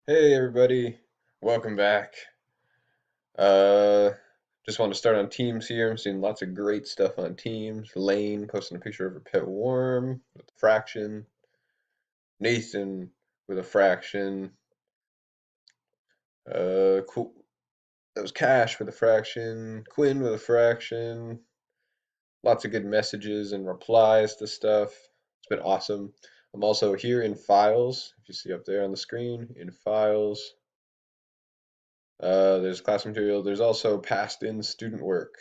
Hey everybody, welcome back. Uh, just want to start on Teams here. I'm seeing lots of great stuff on Teams. Lane posting a picture of her pet worm with a fraction. Nathan with a fraction. Cool. That was Cash with a fraction. Quinn with a fraction. Lots of good messages and replies to stuff. It's been awesome. I'm also here in Files. If you see up there on the screen, in Files. There's class material. There's also past in student work.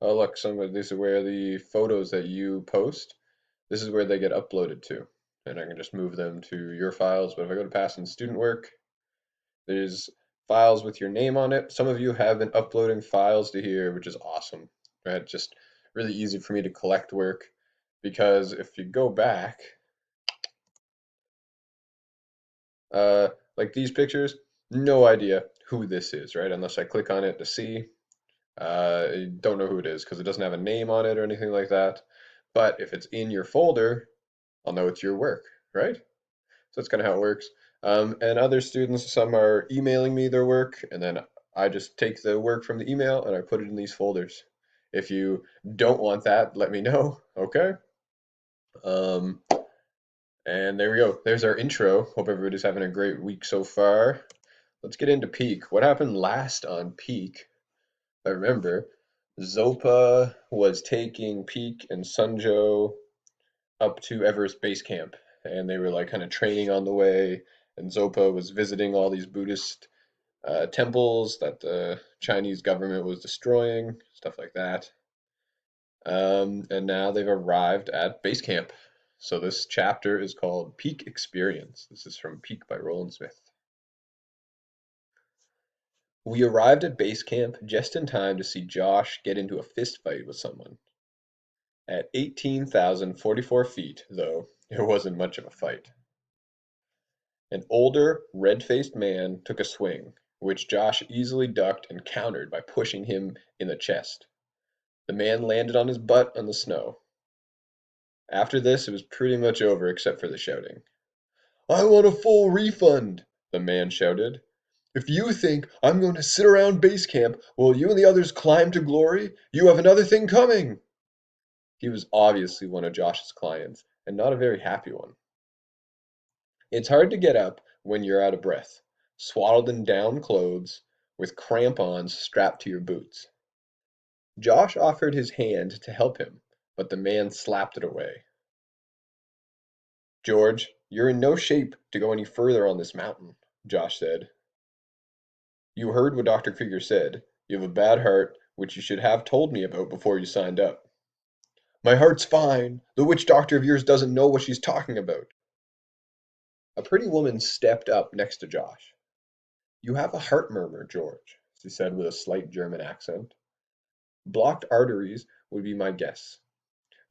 Oh, look, this is where the photos that you post, this is where they get uploaded to. And I can just move them to your files. But if I go to past in student work, there's files with your name on it. Some of you have been uploading files to here, which is awesome. Right? Just really easy for me to collect work because if you go back, uh, like these pictures, no idea who this is, right? Unless I click on it to see. I don't know who it is because it doesn't have a name on it or anything like that. But if it's in your folder, I'll know it's your work, right? So that's kind of how it works. And other students, some are emailing me their work, and then I just take the work from the email and I put it in these folders. If you don't want that, let me know, okay? Um, and there we go. There's our intro. Hope everybody's having a great week so far. Let's get into Peak. What happened last on Peak? I remember Zopa was taking Peak and Sunjo up to Everest Base Camp, and they were like kind of training on the way. And Zopa was visiting all these Buddhist temples that the Chinese government was destroying, stuff like that. And now they've arrived at base camp. So this chapter is called Peak Experience. This is from Peak by Roland Smith. We arrived at base camp just in time to see Josh get into a fist fight with someone. At 18,044 feet, though, it wasn't much of a fight. An older, red-faced man took a swing, which Josh easily ducked and countered by pushing him in the chest. The man landed on his butt on the snow. After this, it was pretty much over except for the shouting. "I want a full refund!" the man shouted. "If you think I'm going to sit around base camp while you and the others climb to glory, you have another thing coming!" He was obviously one of Josh's clients, and not a very happy one. It's hard to get up when you're out of breath, swaddled in down clothes, with crampons strapped to your boots. Josh offered his hand to help him, but the man slapped it away. "George, you're in no shape to go any further on this mountain," Josh said. "You heard what Dr. Krieger said. You have a bad heart, which you should have told me about before you signed up." "My heart's fine. The witch doctor of yours doesn't know what she's talking about." A pretty woman stepped up next to Josh. "You have a heart murmur, George," she said with a slight German accent. "Blocked arteries would be my guess.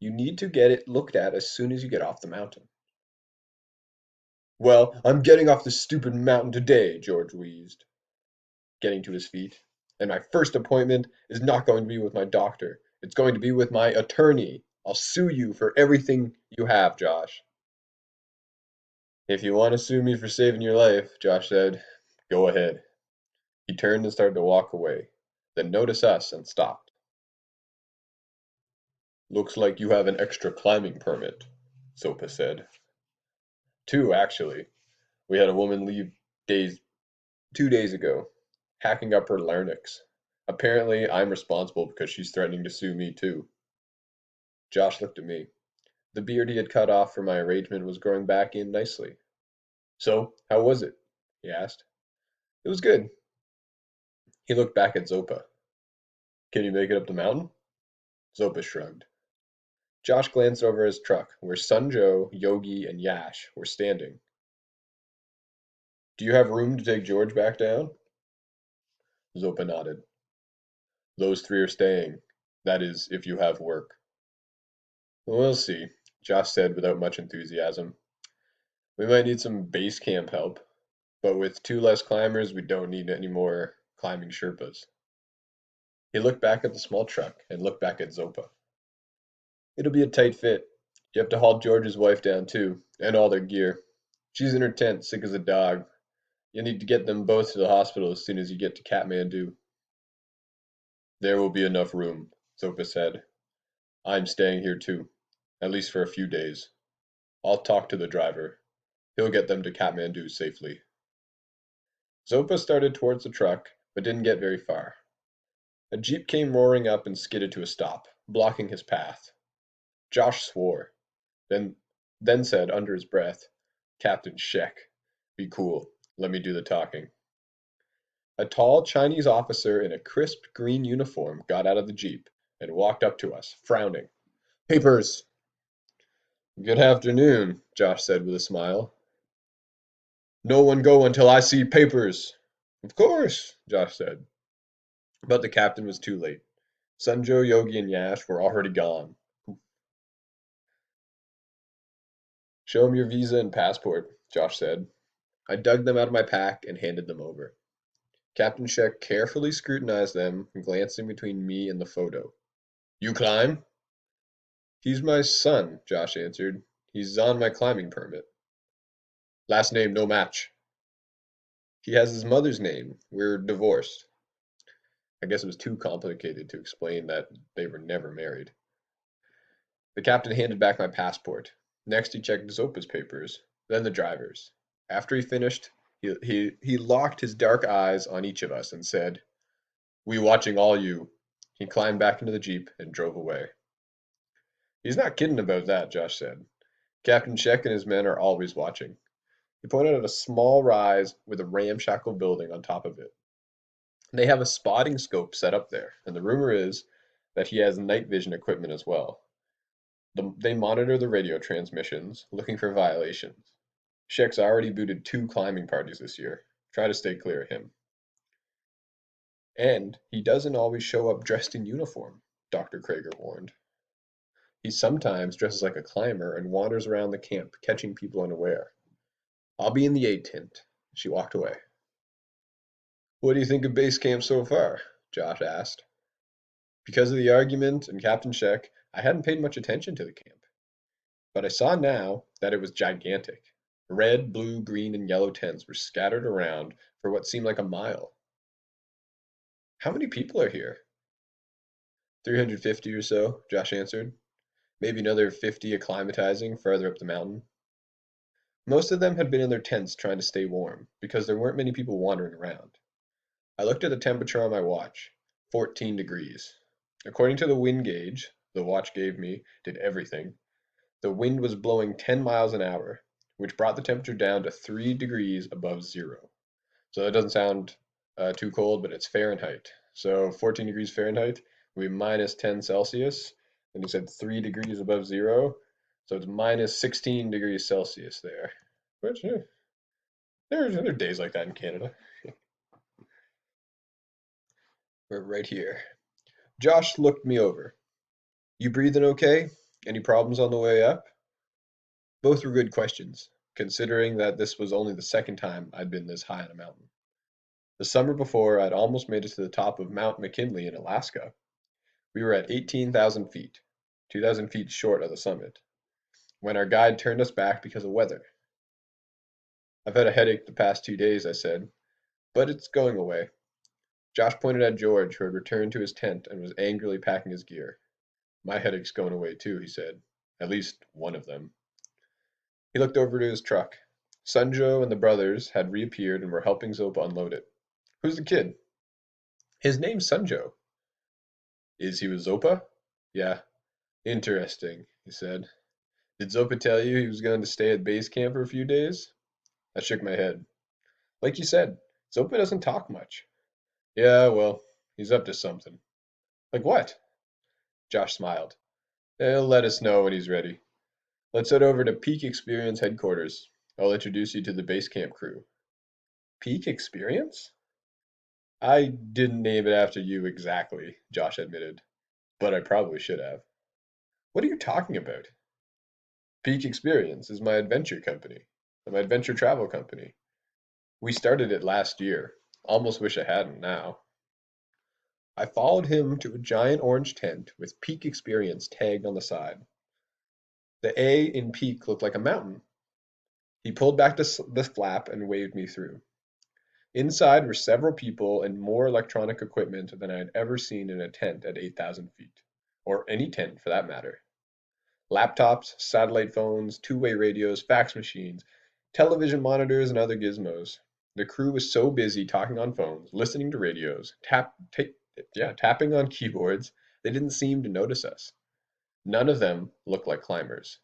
You need to get it looked at as soon as you get off the mountain." "Well, I'm getting off this stupid mountain today," George wheezed, getting to his feet. "And my first appointment is not going to be with my doctor. It's going to be with my attorney. I'll sue you for everything you have, Josh." "If you want to sue me for saving your life," Josh said, "go ahead." He turned and started to walk away, then noticed us and stopped. "Looks like you have an extra climbing permit," Sopa said. "Two, actually. We had a woman leave days 2 days ago, hacking up her larynx. Apparently, I'm responsible because she's threatening to sue me too." Josh looked at me. The beard he had cut off for my arrangement was growing back in nicely. "So, how was it?" he asked. "It was good." He looked back at Zopa. "Can you make it up the mountain?" Zopa shrugged. Josh glanced over his truck, where Sunjo, Yogi, and Yash were standing. "Do you have room to take George back down?" Zopa nodded. "Those three are staying. That is, if you have work." "We'll see," Josh said without much enthusiasm. "We might need some base camp help, but with two less climbers, we don't need any more climbing Sherpas." He looked back at the small truck and looked back at Zopa. "It'll be a tight fit. You have to haul George's wife down too, and all their gear. She's in her tent, sick as a dog. You need to get them both to the hospital as soon as you get to Kathmandu. There will be enough room, Zopa said. I'm staying here too, at least for a few days. I'll talk to the driver. He'll get them to Kathmandu safely. Zopa started towards the truck, but didn't get very far. A jeep came roaring up and skidded to a stop, blocking his path. Josh swore, then then said under his breath, Captain Shek, be cool. Let me do the talking. A tall Chinese officer in a crisp green uniform got out of the jeep and walked up to us, frowning. Papers! Good afternoon, Josh said with a smile. No one go until I see papers. Of course, Josh said. But the captain was too late. Sunjo, Yogi, and Yash were already gone. Show him your visa and passport, Josh said. I dug them out of my pack and handed them over. Captain Shek carefully scrutinized them, glancing between me and the photo. You climb? He's my son, Josh answered. He's on my climbing permit. Last name no match. He has his mother's name. We're divorced. I guess it was too complicated to explain that they were never married. The captain handed back my passport. Next he checked Zopa's papers, then the driver's. After he finished, he locked his dark eyes on each of us and said, We watching all you. He climbed back into the jeep and drove away. He's not kidding about that, Josh said. Captain Shek and his men are always watching. He pointed at a small rise with a ramshackle building on top of it. They have a spotting scope set up there, and the rumor is that he has night vision equipment as well. They monitor the radio transmissions, looking for violations. Shek's already booted 2 climbing parties this year. Try to stay clear of him. And he doesn't always show up dressed in uniform, Dr. Krager warned. He sometimes dresses like a climber and wanders around the camp, catching people unaware. I'll be in the aid tent. She walked away. What do you think of base camp so far? Josh asked. Because of the argument and Captain Shek, I hadn't paid much attention to the camp. But I saw now that it was gigantic. Red, blue, green, and yellow tents were scattered around for what seemed like a mile. How many people are here? 350 or so, Josh answered. Maybe another 50 acclimatizing further up the mountain. Most of them had been in their tents trying to stay warm, because there weren't many people wandering around. I looked at the temperature on my watch. 14 degrees. According to the wind gauge the watch gave me, did everything. The wind was blowing 10 miles an hour, which brought the temperature down to 3 degrees above zero. So that doesn't sound too cold, but it's Fahrenheit. So 14 degrees Fahrenheit would be minus 10 Celsius. And you said 3 degrees above zero. So it's minus 16 degrees Celsius there. Which, there are days like that in Canada. We're right here. Josh looked me over. You breathing okay? Any problems on the way up? Both were good questions, considering that this was only the second time I'd been this high on a mountain. The summer before, I'd almost made it to the top of Mount McKinley in Alaska. We were at 18,000 feet, 2,000 feet short of the summit, when our guide turned us back because of weather. I've had a headache the past 2 days, I said, but it's going away. Josh pointed at George, who had returned to his tent and was angrily packing his gear. My headache's going away too, he said. At least one of them. He looked over to his truck. Sunjo and the brothers had reappeared and were helping Zopa unload it. Who's the kid? His name's Sunjo. Is he with Zopa? Yeah. Interesting, he said. Did Zopa tell you he was going to stay at base camp for a few days? I shook my head. Like you said, Zopa doesn't talk much. Yeah, well, he's up to something. Like what? Josh smiled. He'll let us know when he's ready. Let's head over to Peak Experience headquarters. I'll introduce you to the base camp crew. Peak Experience? I didn't name it after you exactly, Josh admitted, but I probably should have. What are you talking about? Peak Experience is my adventure company, my adventure travel company. We started it last year. Almost wish I hadn't now. I followed him to a giant orange tent with Peak Experience tagged on the side. The A in Peak looked like a mountain. He pulled back the flap and waved me through. Inside were several people and more electronic equipment than I had ever seen in a tent at 8,000 feet, or any tent for that matter. Laptops, satellite phones, two-way radios, fax machines, television monitors, and other gizmos. The crew was so busy talking on phones, listening to radios, tapping on keyboards, they didn't seem to notice us. None of them looked like climbers.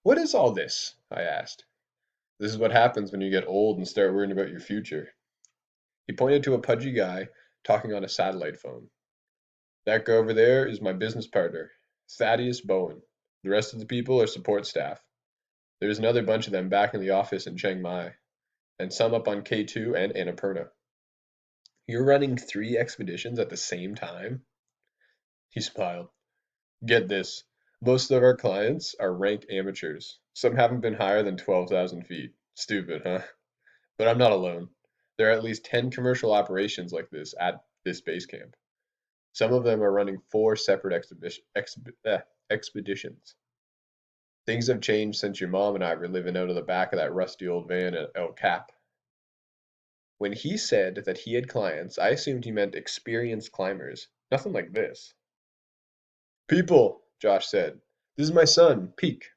"What is all this?" I asked. "This is what happens when you get old and start worrying about your future." He pointed to a pudgy guy talking on a satellite phone. "That guy over there is my business partner, Thaddeus Bowen. The rest of the people are support staff. There's another bunch of them back in the office in Chiang Mai, and some up on K2 and Annapurna." "You're running 3 expeditions at the same time?" He smiled. "Get this. Most of our clients are ranked amateurs. Some haven't been higher than 12,000 feet. Stupid, huh? But I'm not alone. There are at least 10 commercial operations like this at this base camp. Some of them are running 4 separate expeditions. Things have changed since your mom and I were living out of the back of that rusty old van at El Cap." When he said that he had clients, I assumed he meant experienced climbers. Nothing like this. "People," Josh said. "This is my son, Peak."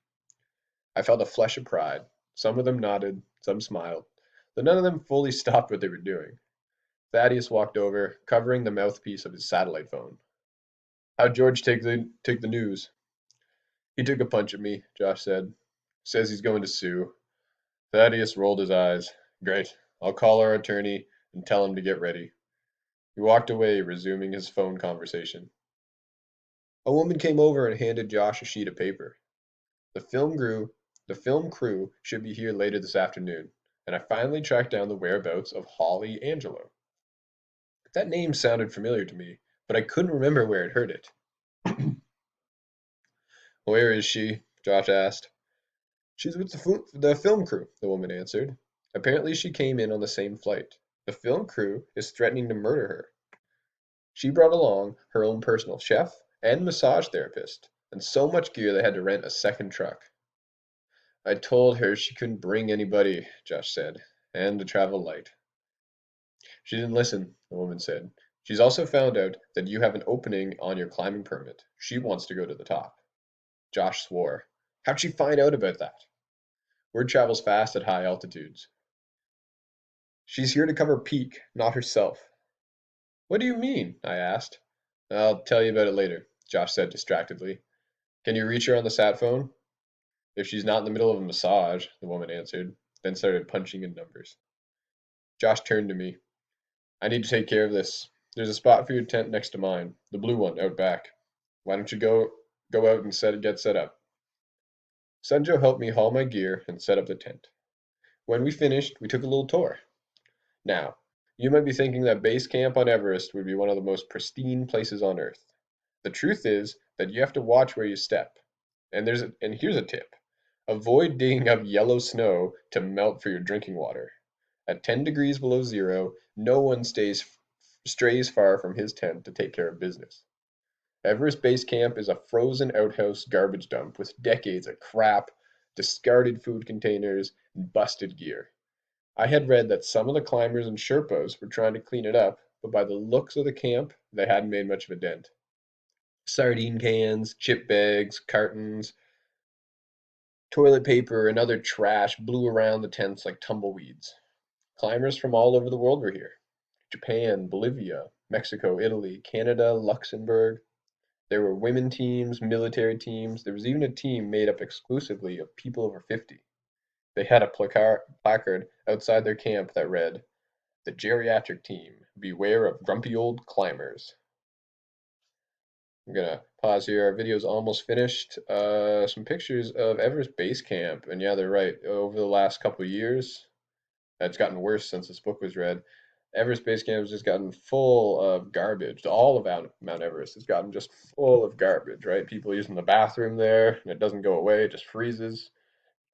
I felt a flush of pride. Some of them nodded, some smiled, though none of them fully stopped what they were doing. Thaddeus walked over, covering the mouthpiece of his satellite phone. "How'd George take the news?" "He took a punch at me," Josh said. "Says he's going to sue." Thaddeus rolled his eyes. "Great. I'll call our attorney and tell him to get ready." He walked away, resuming his phone conversation. A woman came over and handed Josh a sheet of paper. The film crew should be here later this afternoon, and I finally tracked down the whereabouts of Holly Angelo. That name sounded familiar to me, but I couldn't remember where I'd heard it. "Where is she?" Josh asked. "She's with the film crew," the woman answered. "Apparently she came in on the same flight. The film crew is threatening to murder her. She brought along her own personal chef and massage therapist, and so much gear they had to rent a second truck." "I told her she couldn't bring anybody," Josh said, "and to travel light." "She didn't listen," the woman said. "She's also found out that you have an opening on your climbing permit. She wants to go to the top." Josh swore. "How'd she find out about that?" "Word travels fast at high altitudes." "She's here to cover Peak, not herself." "What do you mean?" I asked. "I'll tell you about it later," Josh said distractedly. "Can you reach her on the sat phone?" "If she's not in the middle of a massage," the woman answered, then started punching in numbers. Josh turned to me. "I need to take care of this. There's a spot for your tent next to mine, the blue one out back. Why don't you go out and get set up?" Sanjo helped me haul my gear and set up the tent. When we finished, we took a little tour. Now, you might be thinking that base camp on Everest would be one of the most pristine places on Earth. The truth is that you have to watch where you step. And here's a tip. Avoid digging up yellow snow to melt for your drinking water. At 10 degrees below zero, no one strays far from his tent to take care of business. Everest Base Camp is a frozen outhouse garbage dump with decades of crap, discarded food containers, and busted gear. I had read that some of the climbers and Sherpas were trying to clean it up, but by the looks of the camp, they hadn't made much of a dent. Sardine cans, chip bags, cartons, toilet paper, and other trash blew around the tents like tumbleweeds. Climbers from all over the world were here. Japan, Bolivia, Mexico, Italy, Canada, Luxembourg. There were women teams, military teams. There was even a team made up exclusively of people over 50. They had a placard outside their camp that read, "The geriatric team. Beware of grumpy old climbers." I'm gonna pause here. Our video's almost finished. Some pictures of Everest Base Camp, and yeah, they're right. Over the last couple of years, it's gotten worse since this book was read. Everest Base Camp has just gotten full of garbage. All of Mount Everest has gotten just full of garbage, right? People using the bathroom there, and it doesn't go away, it just freezes.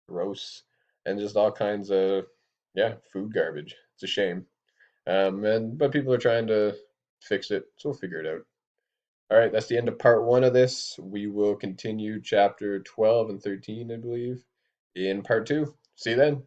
Gross. And just all kinds of, yeah, food garbage. It's a shame. But people are trying to fix it, so we'll figure it out. All right, that's the end of part one of this. We will continue chapter 12 and 13, I believe, in part two. See you then.